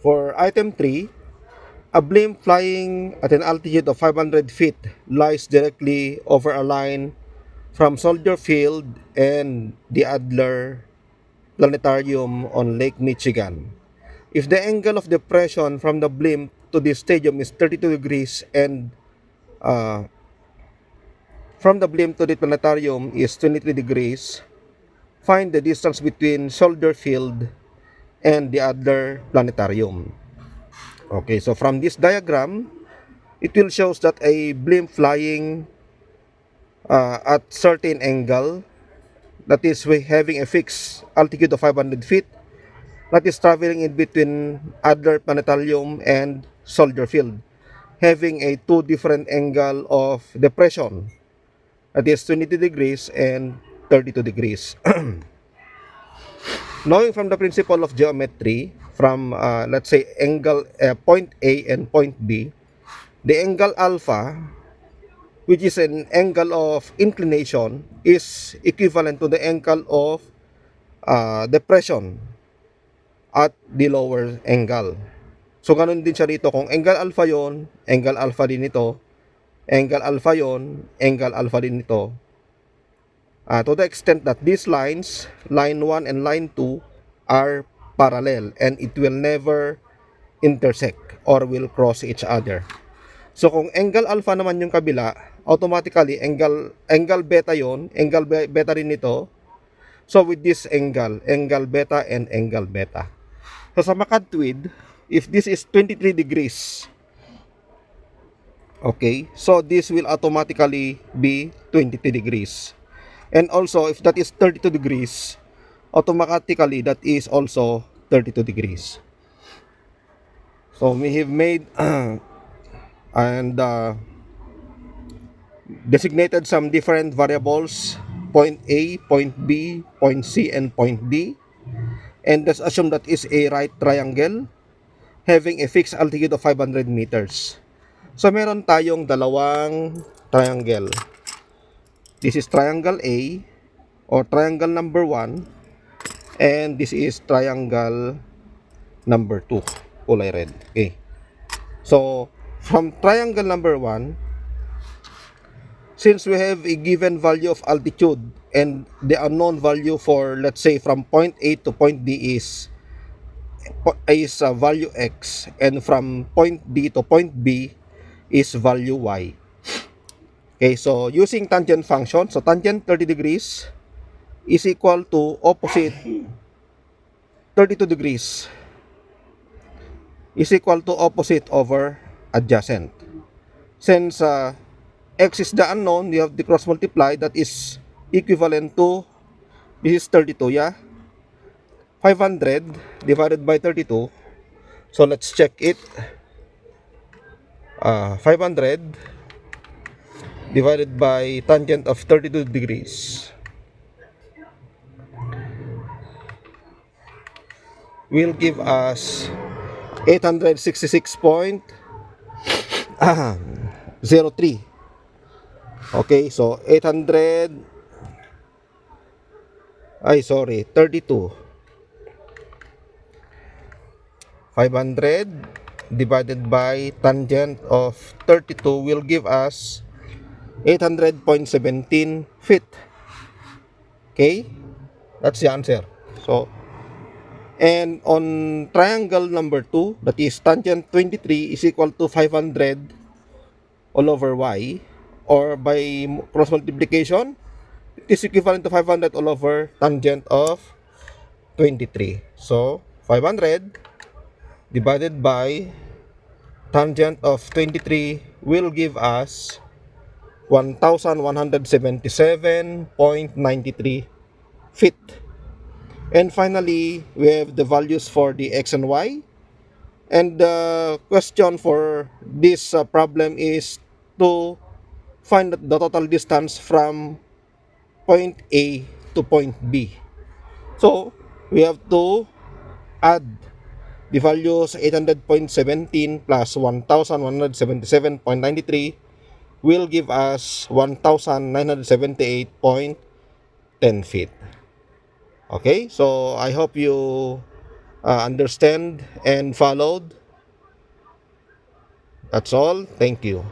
For item 3, a blimp flying at an altitude of 500 feet lies directly over a line from Soldier Field and the Adler Planetarium on Lake Michigan. If the angle of depression from the blimp to the stadium is 32 degrees and uh, from the blimp to the planetarium is 23 degrees, find the distance between Soldier Field and the Adler Planetarium. Okay, so from this diagram, it will shows that a blimp flying at certain angle, that is having a fixed altitude of 500 feet, that is traveling in between Adler Planetarium and Soldier Field, having a two different angle of depression, that is 20 degrees and 32 degrees. Knowing from the principle of geometry, from let's say angle point A and point B, the angle alpha, which is an angle of inclination, is equivalent to the angle of depression at the lower angle. So ganun din siya dito, kung angle alpha yon, angle alpha din ito, angle alpha yon, angle alpha din ito. To the extent that these lines, line 1 and line 2, are parallel and it will never intersect or will cross each other. So kung angle alpha naman yung kabila, automatically angle beta yon, angle beta rin ito. So with this angle beta and angle beta. So sa makatwid, if this is 23 degrees, okay, so this will automatically be 23 degrees. And also, if that is 32 degrees, automatically that is also 32 degrees. So we have made and designated some different variables, point A, point B, point C, and point D. And let's assume that is a right triangle having a fixed altitude of 500 meters. So meron tayong dalawang triangle. This is triangle A or triangle number 1, and this is triangle number 2, kulay red. Okay. So from triangle number 1, since we have a given value of altitude and the unknown value for, let's say, from point A to point D is value x, and from point D to point B is value y. Okay, so using tangent function, so tangent 30 degrees is equal to opposite 32 degrees is equal to opposite over adjacent. Since x is the unknown, you have the cross multiply, that is equivalent to, this is 32, yeah? 500 divided by 32. So let's check it. 500 divided by tangent of 32 degrees will give us 866.03. Okay, so 32. 500 divided by tangent of 32 will give us 800.17 feet. Okay, that's the answer. So, and on triangle number 2, that is tangent 23 is equal to 500 all over y, or by cross multiplication, it is equivalent to 500 all over tangent of 23. So 500 divided by tangent of 23 will give us 1177.93 feet. And finally, we have the values for the x and y. And the question for this problem is to find the total distance from point A to point B. So we have to add the values 800.17 plus 1177.93 will give us 1978.10 feet. Okay, so I hope you understand and followed. That's all. Thank you.